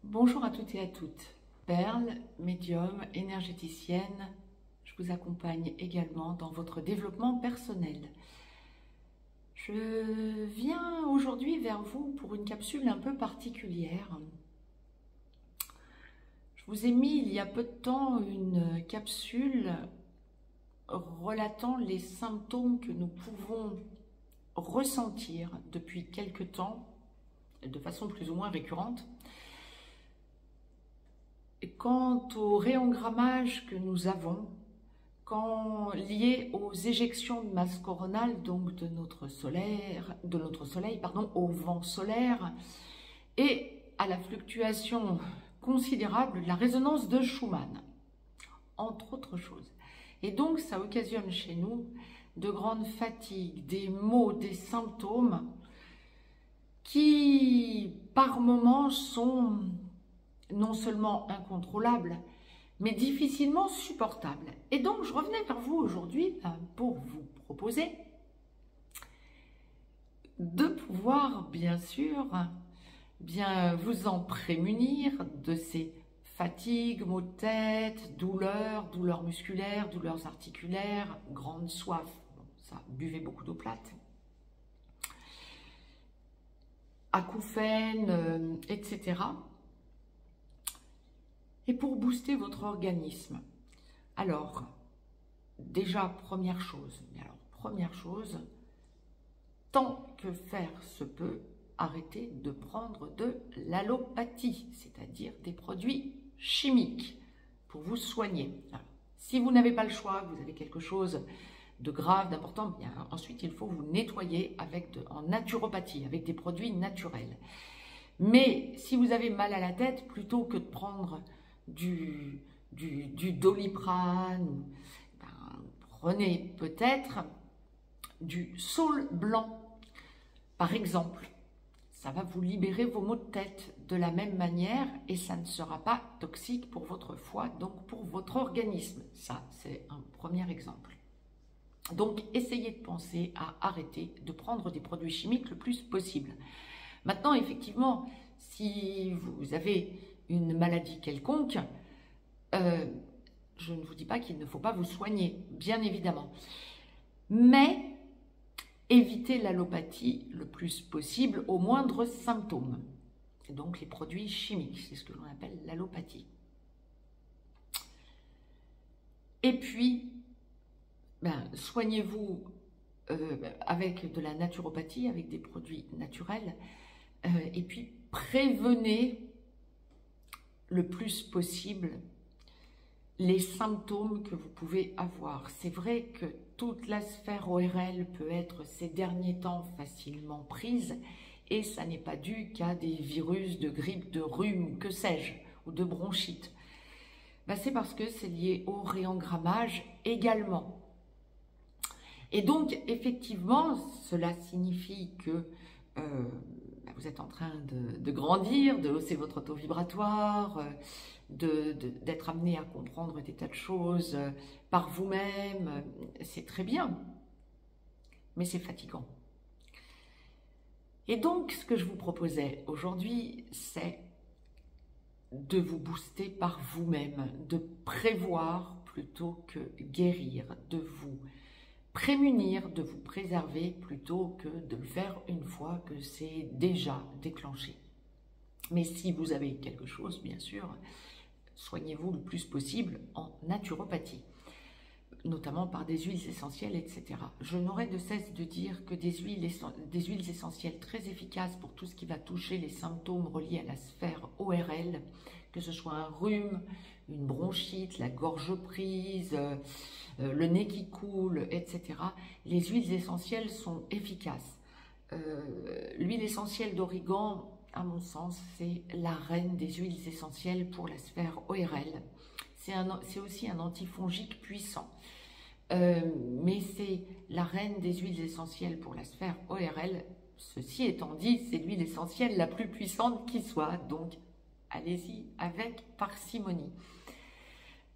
Bonjour à toutes et à toutes. Perle, médium, énergéticienne, je vous accompagne également dans votre développement personnel. Je viens aujourd'hui vers vous pour une capsule un peu particulière. Je vous ai mis il y a peu de temps une capsule relatant les symptômes que nous pouvons ressentir depuis quelque temps, de façon plus ou moins récurrente, quant au réengrammage que nous avons, lié aux éjections de masse coronale, donc de notre soleil, au vent solaire, et à la fluctuation considérable de la résonance de Schumann, entre autres choses. Et donc ça occasionne chez nous de grandes fatigues, des maux, des symptômes qui par moments sont non seulement incontrôlables, mais difficilement supportables. Et donc je revenais vers vous aujourd'hui pour vous proposer de pouvoir bien sûr vous en prémunir de ces fatigues, maux de tête, douleurs musculaires, douleurs articulaires, grande soif, bon, ça, buvez beaucoup d'eau plate, acouphènes, etc. Et pour booster votre organisme. Alors, déjà, première chose, tant que faire se peut, arrêtez de prendre de l'allopathie, c'est-à-dire des produits chimiques pour vous soigner. Alors, si vous n'avez pas le choix, vous avez quelque chose de grave, d'important, bien ensuite il faut vous nettoyer en naturopathie, avec des produits naturels. Mais si vous avez mal à la tête, plutôt que de prendre du Doliprane, prenez peut-être du saule blanc, par exemple. Ça va vous libérer vos maux de tête de la même manière et ça ne sera pas toxique pour votre foie, donc pour votre organisme. Ça, c'est un premier exemple. Donc, essayez de penser à arrêter de prendre des produits chimiques le plus possible. Maintenant, effectivement, si vous avez une maladie quelconque, je ne vous dis pas qu'il ne faut pas vous soigner, bien évidemment. Mais évitez l'allopathie le plus possible aux moindres symptômes. Et donc les produits chimiques, c'est ce que l'on appelle l'allopathie. Et puis, soignez-vous avec de la naturopathie, avec des produits naturels. Et puis, prévenez le plus possible les symptômes que vous pouvez avoir. C'est vrai que toute la sphère ORL peut être ces derniers temps facilement prise et ça n'est pas dû qu'à des virus de grippe, de rhume, que sais-je, ou de bronchite. C'est parce que c'est lié au réengrammage également. Et donc, effectivement, cela signifie que vous êtes en train de grandir, de hausser votre taux vibratoire, d'être amené à comprendre des tas de choses par vous-même. C'est très bien, mais c'est fatigant. Et donc, ce que je vous proposais aujourd'hui, c'est de vous booster par vous-même, de prévoir plutôt que guérir, de vous prémunir, de vous préserver plutôt que de le faire une fois que c'est déjà déclenché. Mais si vous avez quelque chose, bien sûr, soignez-vous le plus possible en naturopathie, notamment par des huiles essentielles, etc. Je n'aurai de cesse de dire que des huiles essentielles très efficaces pour tout ce qui va toucher les symptômes reliés à la sphère ORL, que ce soit un rhume, une bronchite, la gorge prise, le nez qui coule, etc. Les huiles essentielles sont efficaces. L'huile essentielle d'origan, à mon sens, c'est la reine des huiles essentielles pour la sphère ORL. C'est aussi un antifongique puissant. Mais c'est la reine des huiles essentielles pour la sphère ORL. Ceci étant dit, c'est l'huile essentielle la plus puissante qui soit. Donc, allez-y avec parcimonie.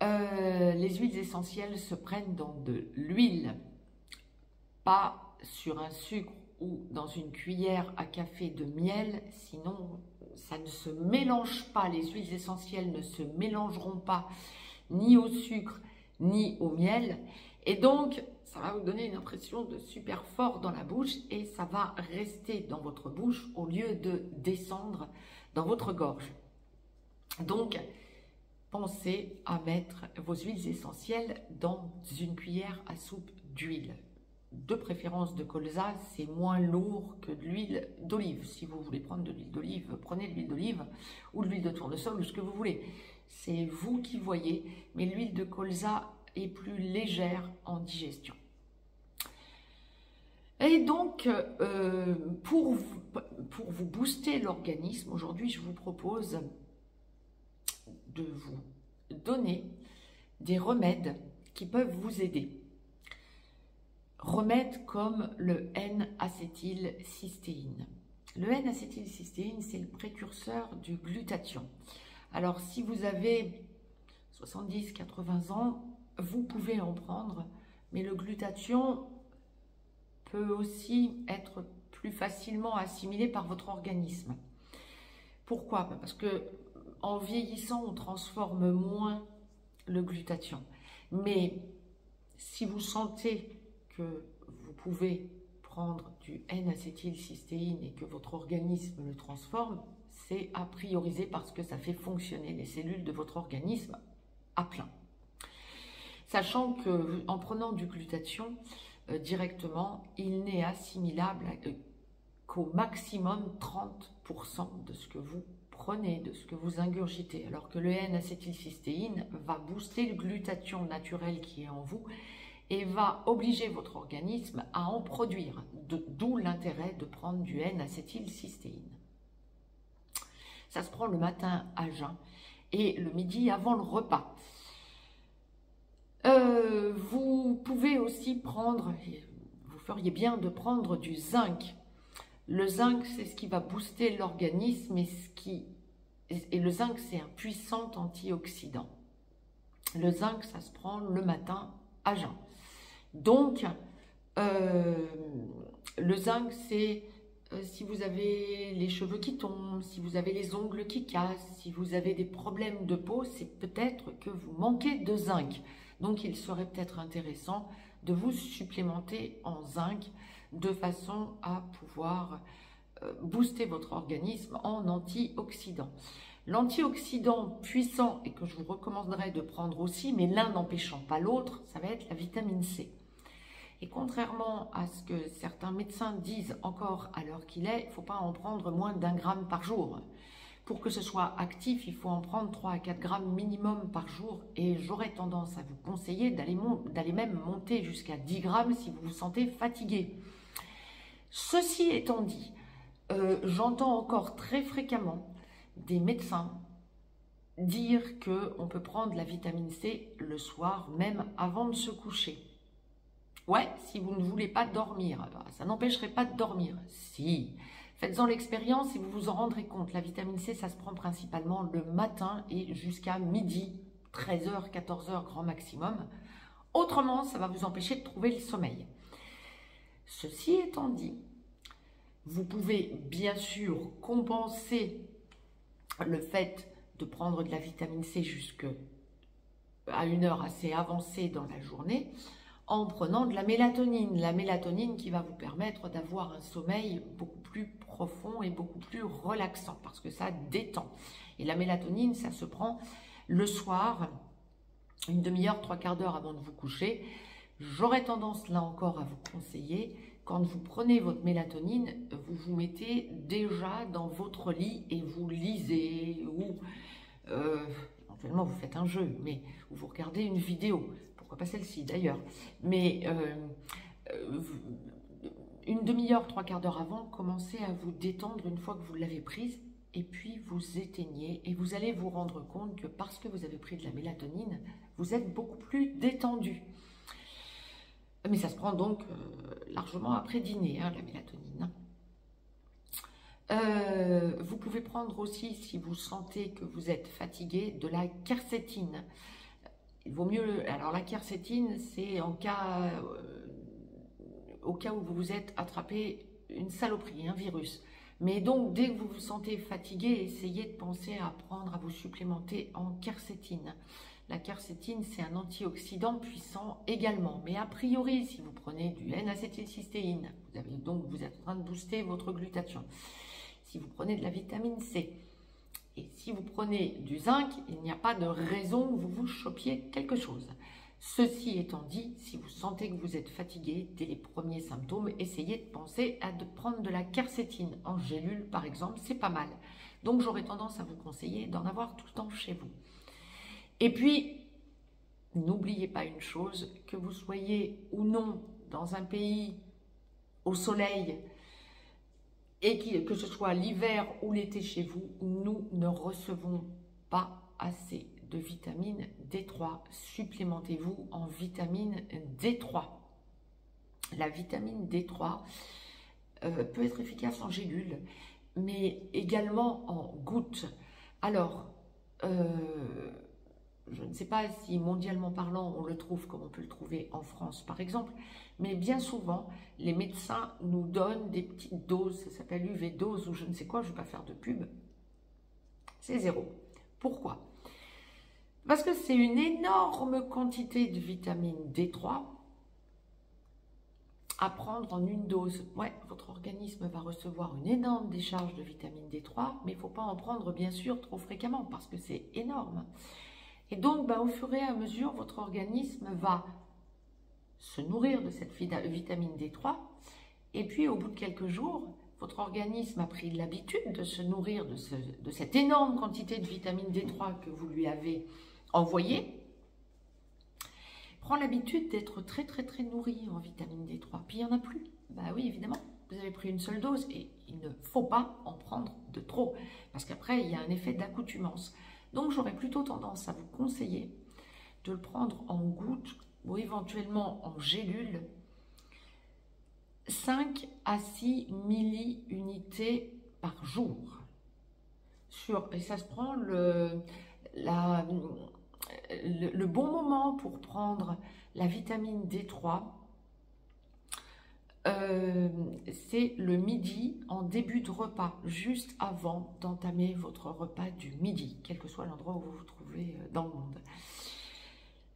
Les huiles essentielles se prennent dans de l'huile, pas sur un sucre ou dans une cuillère à café de miel, sinon ça ne se mélange pas, les huiles essentielles ne se mélangeront pas ni au sucre ni au miel. Et donc, ça va vous donner une impression de super fort dans la bouche et ça va rester dans votre bouche au lieu de descendre dans votre gorge. Donc, pensez à mettre vos huiles essentielles dans une cuillère à soupe d'huile. De préférence de colza, c'est moins lourd que de l'huile d'olive. Si vous voulez prendre de l'huile d'olive, prenez de l'huile d'olive ou de l'huile de tournesol ou ce que vous voulez. C'est vous qui voyez, mais l'huile de colza est plus légère en digestion. Et donc, pour vous booster l'organisme, aujourd'hui, je vous propose de vous donner des remèdes qui peuvent vous aider. Remèdes comme le N-acétylcystéine. Le N-acétylcystéine, c'est le précurseur du glutathion. Alors, si vous avez 70-80 ans, vous pouvez en prendre, mais le glutathion peut aussi être plus facilement assimilé par votre organisme. Pourquoi? Parce que en vieillissant, on transforme moins le glutathion. Mais si vous sentez que vous pouvez prendre du N-acétylcystéine et que votre organisme le transforme, c'est à prioriser parce que ça fait fonctionner les cellules de votre organisme à plein. Sachant qu'en prenant du glutathion directement, il n'est assimilable qu'au maximum 30% de ce que vous prenez, de ce que vous ingurgitez. Alors que le N-acétylcystéine va booster le glutathion naturel qui est en vous et va obliger votre organisme à en produire, d'où l'intérêt de prendre du N-acétylcystéine. Ça se prend le matin à jeun et le midi avant le repas. Vous pouvez aussi prendre, vous feriez bien de prendre du zinc. Le zinc, c'est ce qui va booster l'organisme et le zinc, c'est un puissant antioxydant. Le zinc, ça se prend le matin à jeun. Donc, le zinc, c'est si vous avez les cheveux qui tombent, si vous avez les ongles qui cassent, si vous avez des problèmes de peau, c'est peut-être que vous manquez de zinc. Donc, il serait peut-être intéressant de vous supplémenter en zinc de façon à pouvoir booster votre organisme en antioxydants. L'antioxydant puissant et que je vous recommanderais de prendre aussi, mais l'un n'empêchant pas l'autre, ça va être la vitamine C. Et contrairement à ce que certains médecins disent encore à l'heure qu'il est, il ne faut pas en prendre moins d'1 gramme par jour. Pour que ce soit actif, il faut en prendre 3 à 4 grammes minimum par jour. Et j'aurais tendance à vous conseiller d'aller même monter jusqu'à 10 grammes si vous vous sentez fatigué. Ceci étant dit, j'entends encore très fréquemment des médecins dire qu'on peut prendre la vitamine C le soir, même avant de se coucher. Ouais, si vous ne voulez pas dormir, ça n'empêcherait pas de dormir. Si, faites-en l'expérience et vous vous en rendrez compte. La vitamine C, ça se prend principalement le matin et jusqu'à midi, 13h, 14h grand maximum. Autrement, ça va vous empêcher de trouver le sommeil. Ceci étant dit, vous pouvez bien sûr compenser le fait de prendre de la vitamine C jusqu'à une heure assez avancée dans la journée en prenant de la mélatonine. La mélatonine qui va vous permettre d'avoir un sommeil beaucoup plus profond et beaucoup plus relaxant parce que ça détend. Et la mélatonine, ça se prend le soir, une demi-heure, 3/4 d'heure avant de vous coucher. J'aurais tendance là encore à vous conseiller, quand vous prenez votre mélatonine, vous vous mettez déjà dans votre lit et vous lisez ou éventuellement vous faites un jeu, mais ou vous regardez une vidéo. Pourquoi pas celle-ci d'ailleurs, mais une demi-heure, 3/4 d'heure avant, commencez à vous détendre une fois que vous l'avez prise et puis vous éteignez et vous allez vous rendre compte que parce que vous avez pris de la mélatonine, vous êtes beaucoup plus détendu. Mais ça se prend donc largement après dîner, hein, la mélatonine. Vous pouvez prendre aussi, si vous sentez que vous êtes fatigué, de la quercétine. Il vaut mieux. Alors la quercétine, c'est au cas où vous vous êtes attrapé une saloperie, un virus. Mais donc, dès que vous vous sentez fatigué, essayez de penser à apprendre à vous supplémenter en quercétine. La quercétine, c'est un antioxydant puissant également. Mais a priori, si vous prenez du N-acétylcystéine, vous êtes en train de booster votre glutathion. Si vous prenez de la vitamine C, et si vous prenez du zinc, il n'y a pas de raison que vous vous chopiez quelque chose. Ceci étant dit, si vous sentez que vous êtes fatigué dès les premiers symptômes, essayez de penser à prendre de la quercétine en gélule par exemple, c'est pas mal. Donc j'aurais tendance à vous conseiller d'en avoir tout le temps chez vous. Et puis, n'oubliez pas une chose, que vous soyez ou non dans un pays au soleil, et que ce soit l'hiver ou l'été chez vous, nous ne recevons pas assez de vitamine D3. Supplémentez-vous en vitamine D3. La vitamine D3 peut être efficace en gélule, mais également en gouttes. Alors, je ne sais pas si mondialement parlant on le trouve comme on peut le trouver en France par exemple, mais bien souvent les médecins nous donnent des petites doses, ça s'appelle UV dose ou je ne sais quoi, je ne vais pas faire de pub, c'est 0. Pourquoi? Parce que c'est une énorme quantité de vitamine D3 à prendre en une dose. Ouais, votre organisme va recevoir une énorme décharge de vitamine D3, mais il ne faut pas en prendre bien sûr trop fréquemment parce que c'est énorme. Et donc, au fur et à mesure, votre organisme va se nourrir de cette vitamine D3. Et puis, au bout de quelques jours, votre organisme a pris l'habitude de se nourrir de cette énorme quantité de vitamine D3 que vous lui avez envoyée. Prend l'habitude d'être très, très, très nourri en vitamine D3. Puis, il n'y en a plus. Bah oui, évidemment, vous avez pris une seule dose et il ne faut pas en prendre de trop. Parce qu'après, il y a un effet d'accoutumance. Donc, j'aurais plutôt tendance à vous conseiller de le prendre en gouttes ou éventuellement en gélule, 5 à 6 milliunités par jour. Et ça se prend le bon moment pour prendre la vitamine D3. C'est le midi en début de repas, juste avant d'entamer votre repas du midi, quel que soit l'endroit où vous vous trouvez dans le monde.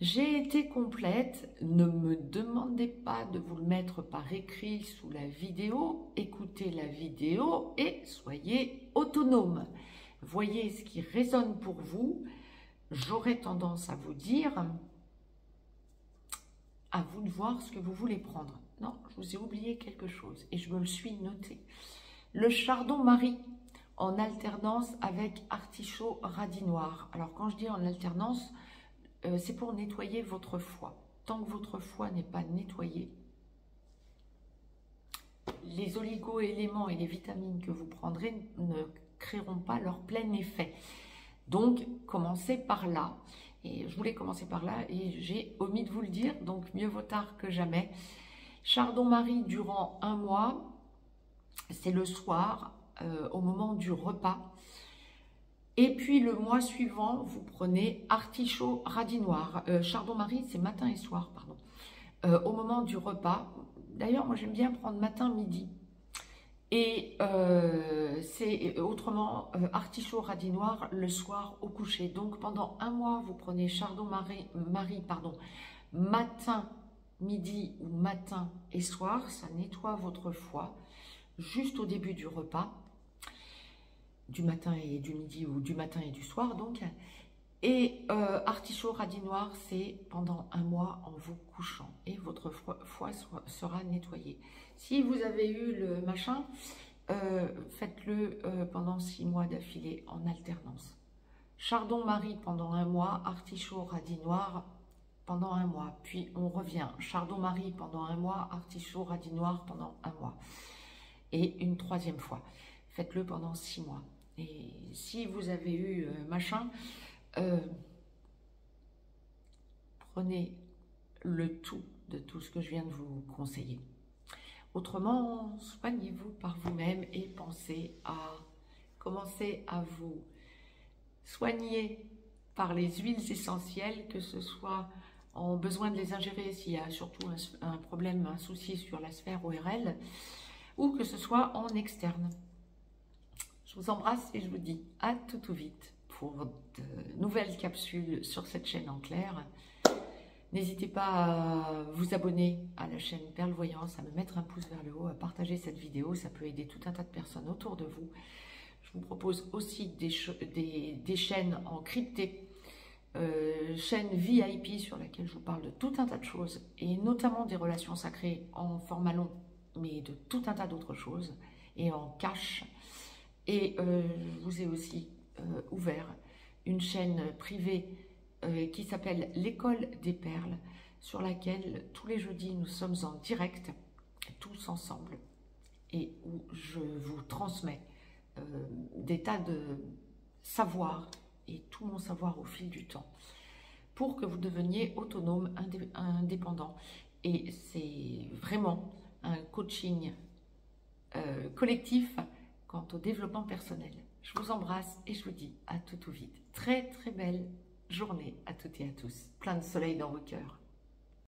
J'ai été complète, ne me demandez pas de vous le mettre par écrit sous la vidéo, écoutez la vidéo et soyez autonome. Voyez ce qui résonne pour vous. J'aurais tendance à vous dire, à vous de voir ce que vous voulez prendre. Non, je vous ai oublié quelque chose et je me le suis noté. Le chardon-marie en alternance avec artichaut radis noir. Alors quand je dis en alternance, c'est pour nettoyer votre foie. Tant que votre foie n'est pas nettoyé, les oligo-éléments et les vitamines que vous prendrez ne créeront pas leur plein effet. Donc, commencez par là. Et je voulais commencer par là et j'ai omis de vous le dire, donc mieux vaut tard que jamais. Chardon-marie durant 1 mois, c'est le soir, au moment du repas. Et puis le mois suivant, vous prenez artichaut radis noir. Chardon-marie, c'est matin et soir, pardon. Au moment du repas, d'ailleurs, moi j'aime bien prendre matin, midi. Et c'est autrement artichaut radis noir le soir au coucher. Donc pendant 1 mois, vous prenez chardon-marie, matin, midi ou matin et soir. Ça nettoie votre foie juste au début du repas, du matin et du midi ou du matin et du soir donc. Et artichaut radis noir, c'est pendant 1 mois en vous couchant et votre foie sera nettoyé. Si vous avez eu le machin, faites-le pendant 6 mois d'affilée en alternance. Chardon-marie pendant 1 mois, artichaut radis noir pendant 1 mois. Puis on revient, chardon-marie pendant 1 mois, artichaut radis noir pendant 1 mois. Et une 3e fois. Faites-le pendant 6 mois. Et si vous avez eu machin, prenez le tout de tout ce que je viens de vous conseiller. Autrement, soignez-vous par vous-même et commencez à vous soigner par les huiles essentielles, que ce soit en besoin de les ingérer s'il y a surtout un problème, un souci sur la sphère ORL, ou que ce soit en externe. Je vous embrasse et je vous dis à tout vite pour de nouvelles capsules sur cette chaîne en clair. N'hésitez pas à vous abonner à la chaîne Perle Voyance, à me mettre un pouce vers le haut, à partager cette vidéo. Ça peut aider tout un tas de personnes autour de vous. Je vous propose aussi des chaînes en crypté, chaîne VIP sur laquelle je vous parle de tout un tas de choses, et notamment des relations sacrées en format long, mais de tout un tas d'autres choses, et en cash. Et je vous ai aussi ouvert une chaîne privée qui s'appelle l'École des Perles, sur laquelle tous les jeudis nous sommes en direct, tous ensemble, et où je vous transmets des tas de savoirs et tout mon savoir au fil du temps pour que vous deveniez autonome, indépendant. Et c'est vraiment un coaching collectif quant au développement personnel. Je vous embrasse et je vous dis à tout vite. Très très belle journée à toutes et à tous. Plein de soleil dans vos cœurs.